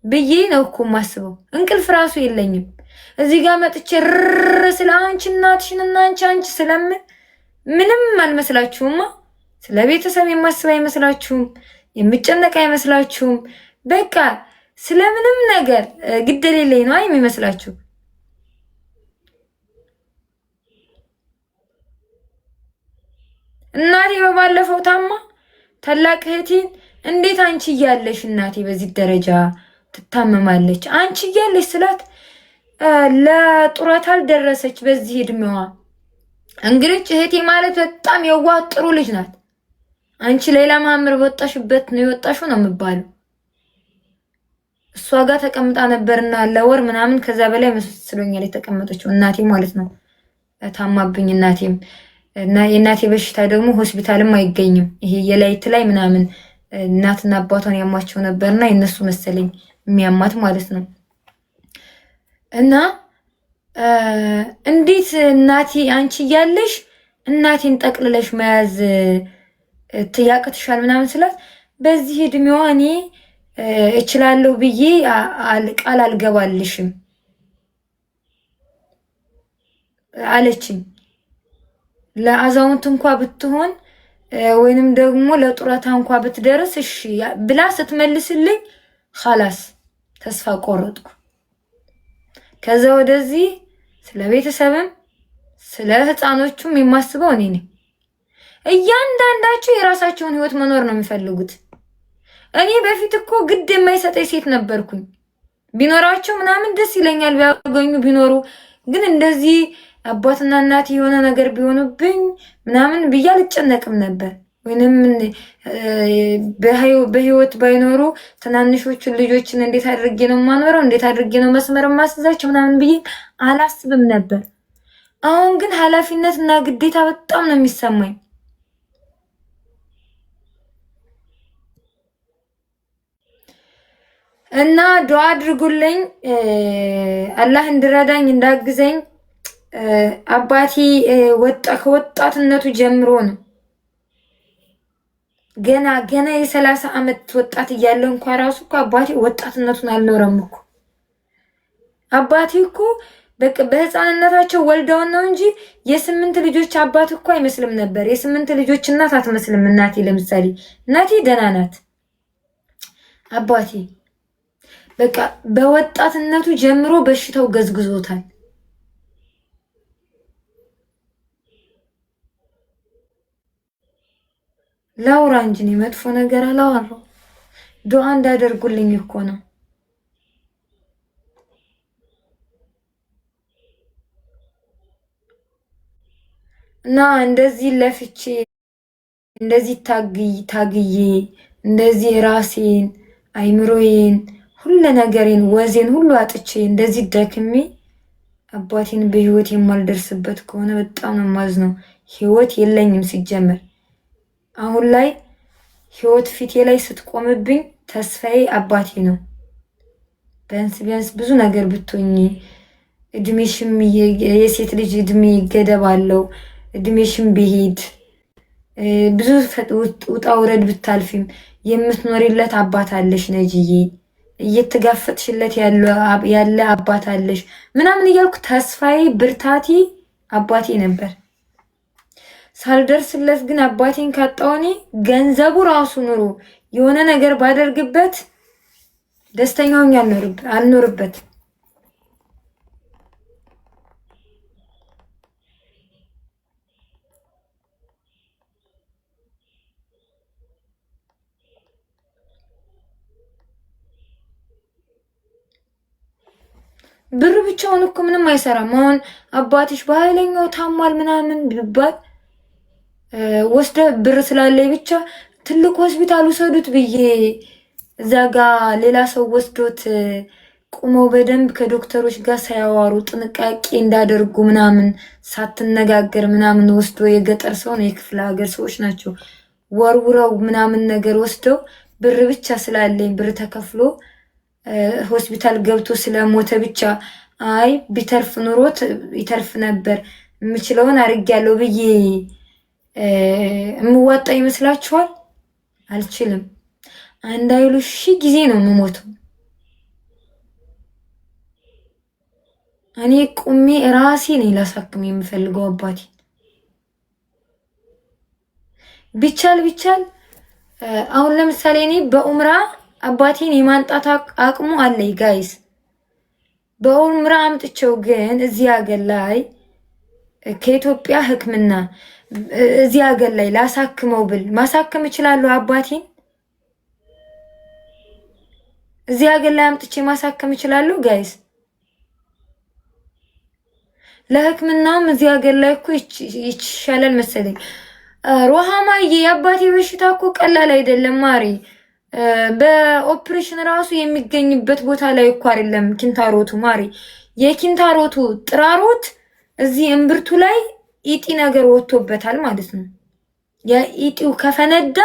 ብዬ ነው እኮ የማስበው። እንቅልፍ ራሱ የለኝም። እዚህ ጋር መጥቼ ስለ አንቺ እናትሽንና አንቺ ስለምን ምንም አልመስላችሁማ። ስለ ቤተሰብ የማስብ አይመስላችሁም? የምጨነቅ አይመስላችሁም? በቃ ስለምንም ነገር ግደሌለኝ ነው የሚመስላችሁ? እናቴ በባለፈው ታማ ታላቅ እህቴን እንዴት አንቺ እያለሽ እናቴ በዚህ ደረጃ ትታመማለች? አንቺ እያለሽ ስላት ለጡረታ አልደረሰች በዚህ እድሜዋ። እንግዲህ እህቴ ማለት በጣም የዋህ ጥሩ ልጅ ናት። አንቺ ሌላ ማምር ወጣሽበት ነው የወጣሽው ነው የሚባለው። እሷ ጋር ተቀምጣ ነበርና ለወር ምናምን ከዛ በላይ መስሎኛል የተቀመጠችው እናቴ ማለት ነው። ታማብኝ እናቴም እና የእናቴ በሽታ ደግሞ ሆስፒታልም አይገኝም። ይሄ የላይት ላይ ምናምን እናትና አባቷን ያሟቸው ነበርና የነሱ መሰለኝ የሚያማት ማለት ነው። እና እንዴት እናቴ አንቺ እያለሽ እናቴን ጠቅልለሽ መያዝ ያቅትሻል ምናምን ስላት በዚህ እድሜዋ እኔ እችላለሁ ብዬ ቃል አልገባልሽም አለችኝ። ለአዛውንት እንኳ ብትሆን ወይንም ደግሞ ለጡረታ እንኳ ብትደርስ እሺ ብላ ስትመልስልኝ خلاص ተስፋ ቆረጥኩ። ከዛ ወደዚህ ስለ ቤተሰብም ስለ ህፃኖቹም የማስበው እኔ ነኝ። እያንዳንዳቸው የራሳቸውን ህይወት መኖር ነው የሚፈልጉት። እኔ በፊት እኮ ግድ የማይሰጠኝ ሴት ነበርኩኝ። ቢኖራቸው ምናምን ደስ ይለኛል ቢያገኙ ቢኖሩ፣ ግን እንደዚህ አባትና እናት የሆነ ነገር ቢሆኑብኝ ምናምን ብዬ አልጨነቅም ነበር። ወይንም በህይወት ባይኖሩ ትናንሾቹን ልጆችን እንዴት አድርጌ ነው ማኖረው፣ እንዴት አድርጌ ነው መስመር ማስዛቸው ምናምን ብዬ አላስብም ነበር። አሁን ግን ኃላፊነትና ግዴታ በጣም ነው የሚሰማኝ። እና ዱዓ አድርጉልኝ አላህ እንድረዳኝ እንዳግዘኝ። አባቴ ከወጣትነቱ ጀምሮ ነው ገና የ30 ዓመት ወጣት እያለ እንኳን ራሱ እኮ አባቴ ወጣትነቱን አልኖረም እኮ። አባቴ እኮ በቃ በህፃንነታቸው ወልደውን ነው እንጂ የ8 ልጆች አባት እኮ አይመስልም ነበር። የ8 ልጆች እናት አትመስልም እናቴ። ለምሳሌ እናቴ ደህና ናት። አባቴ በቃ በወጣትነቱ ጀምሮ በሽታው ገዝግዞታል። ላውራ እንጂ መጥፎ ነገር አላወራው። ዱዓ እንዳደርጉልኝ እኮ ነው። እና እንደዚህ ለፍቼ እንደዚህ ታግዬ እንደዚህ ራሴን አይምሮዬን ሁሉ ነገሬን ወዜን ሁሉ አጥቼ እንደዚህ ደክሜ አባቴን በህይወት የማልደርስበት ከሆነ በጣም ነው የማዝነው። ህይወት የለኝም ሲጀመር። አሁን ላይ ህይወት ፊቴ ላይ ስትቆምብኝ ተስፋዬ አባቴ ነው። ቢያንስ ብዙ ነገር ብትሆኚ እድሜሽም የሴት ልጅ እድሜ ገደብ አለው። እድሜሽም ቢሄድ ብዙ ውጣ ውረድ ብታልፊም የምትኖሪለት አባት አለሽ ነጅዬ፣ እየተጋፈጥሽለት ያለ አባት አለሽ ምናምን እያልኩ ተስፋዬ ብርታቴ አባቴ ነበር። ሳልደርስለት ግን አባቴን ካጣውኔ ገንዘቡ ራሱ ኑሮ የሆነ ነገር ባደርግበት ደስተኛውኝ አልኖርበት። ብር ብቻውን እኮ ምንም አይሰራም። አሁን አባትሽ በኃይለኛው ታሟል ምናምን ቢባል ወስደ ብር ስላለኝ ብቻ ትልቅ ሆስፒታል ውሰዱት ብዬ እዛ ጋ ሌላ ሰው ወስዶት ቁመው በደንብ ከዶክተሮች ጋር ሳያዋሩ ጥንቃቄ እንዳደርጉ ምናምን ሳትነጋገር ምናምን ወስዶ የገጠር ሰው ነው የክፍለ ሀገር ሰዎች ናቸው ወርውረው ምናምን ነገር ወስደው ብር ብቻ ስላለኝ ብር ተከፍሎ ሆስፒታል ገብቶ ስለሞተ ብቻ አይ ቢተርፍ ኑሮት ይተርፍ ነበር የምችለውን አድርጌያለሁ ብዬ እምዋጣ ይመስላችኋል? አልችልም። አንድ አይሉ ሺህ ጊዜ ነው የምሞተው። እኔ ቁሜ ራሴ ነኝ ላሳክም የምፈልገው አባቴ ቢቻል አሁን ለምሳሌ እኔ በኡምራ አባቴን የማንጣት አቅሙ አለኝ ጋይስ። በኡምራ አምጥቼው ግን እዚህ ሀገር ላይ ከኢትዮጵያ ሕክምና እዚህ ሀገር ላይ ላሳክመው ብል ማሳከም እችላለሁ አባቴን? እዚህ ሀገር ላይ አምጥቼ ማሳከም እችላለሁ ጋይስ? ለሕክምናውም እዚህ ሀገር ላይ እኮ ይሻላል መሰለኝ። ሮሃማዬ የአባቴ በሽታ እኮ ቀላል አይደለም ማሪ። በኦፕሬሽን ራሱ የሚገኝበት ቦታ ላይ እኮ አይደለም ኪንታሮቱ ማሪ። የኪንታሮቱ ጥራሮት እዚህ እምብርቱ ላይ ኢጢ ነገር ወጥቶበታል ማለት ነው። የኢጢው ከፈነዳ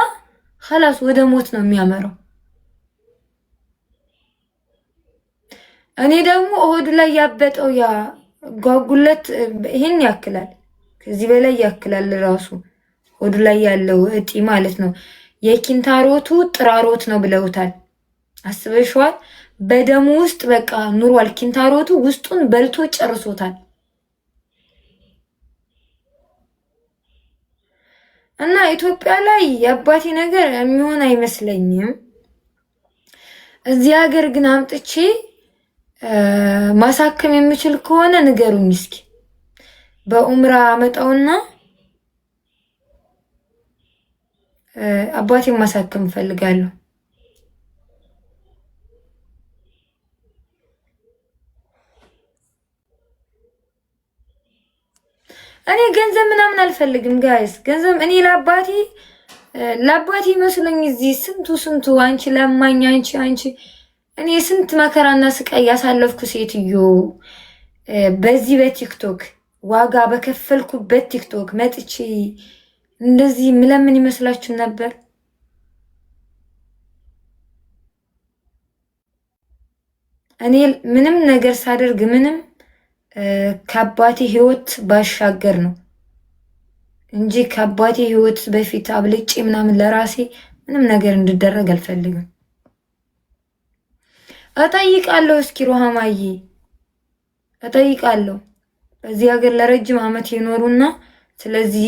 خلاص ወደ ሞት ነው የሚያመራው። እኔ ደግሞ ሆድ ላይ ያበጠው ያ ጓጉለት ይሄን ያክላል፣ ከዚህ በላይ ያክላል ራሱ ሆድ ላይ ያለው እጢ ማለት ነው። የኪንታሮቱ ጥራሮት ነው ብለውታል። አስበሽዋል? በደሙ ውስጥ በቃ ኑሯል። ኪንታሮቱ ውስጡን በልቶ ጨርሶታል። እና ኢትዮጵያ ላይ የአባቴ ነገር የሚሆን አይመስለኝም። እዚህ ሀገር ግን አምጥቼ ማሳከም የምችል ከሆነ ንገሩኝ እስኪ። በኡምራ አመጣውና አባቴን ማሳከም ፈልጋለሁ። እኔ ገንዘብ ምናምን አልፈልግም ጋይስ። ገንዘብ እኔ ለአባቴ መስሎኝ እዚህ ስንቱ አንቺ ለማኝ አንቺ እኔ ስንት መከራና ስቃይ ያሳለፍኩ ሴትዮ በዚህ በቲክቶክ ዋጋ በከፈልኩበት ቲክቶክ መጥቼ እንደዚህ ምለምን ይመስላችሁ ነበር? እኔ ምንም ነገር ሳደርግ ምንም ከአባቴ ህይወት ባሻገር ነው እንጂ ከአባቴ ህይወት በፊት አብልጬ ምናምን ለራሴ ምንም ነገር እንድደረግ አልፈልግም። እጠይቃለሁ እስኪ ሮሃማዬ እጠይቃለሁ። በዚህ ሀገር ለረጅም ዓመት የኖሩና ስለዚህ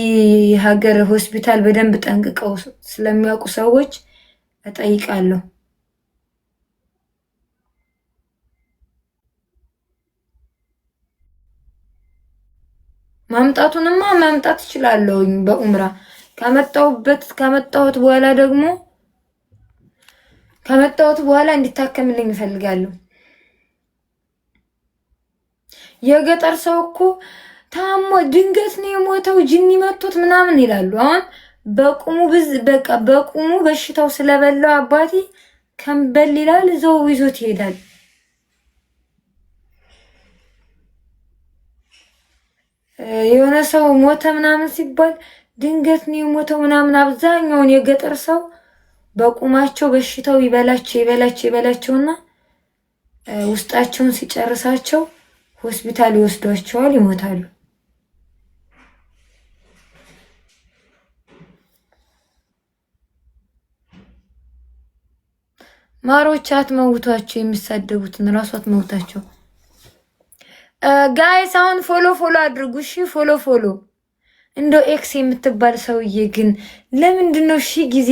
ሀገር ሆስፒታል በደንብ ጠንቅቀው ስለሚያውቁ ሰዎች እጠይቃለሁ። ማምጣቱንማ ማምጣት እችላለሁኝ በኡምራ ከመጣሁት በኋላ ደግሞ እንዲታከምልኝ እፈልጋለሁ። የገጠር ሰው እኮ ታሞ ድንገት ነው የሞተው ጅኒ መቶት ምናምን ይላሉ። አሁን በቁሙ በሽታው ስለበላው አባቴ ከንበል ይላል፣ እዛው ይዞት ይሄዳል። የሆነ ሰው ሞተ ምናምን ሲባል ድንገት ነው የሞተው ምናምን። አብዛኛውን የገጠር ሰው በቁማቸው በሽታው ይበላቸውና ውስጣቸውን ሲጨርሳቸው ሆስፒታል ይወስዷቸዋል፣ ይሞታሉ። ማሮች አትመውቷቸው፣ የሚሳደቡትን ራሱ አትመውታቸው። ጋይስ አሁን ፎሎ አድርጉ እሺ። ፎሎ እንደው ኤክስ የምትባል ሰውዬ ግን ለምንድነው ሺ ጊዜ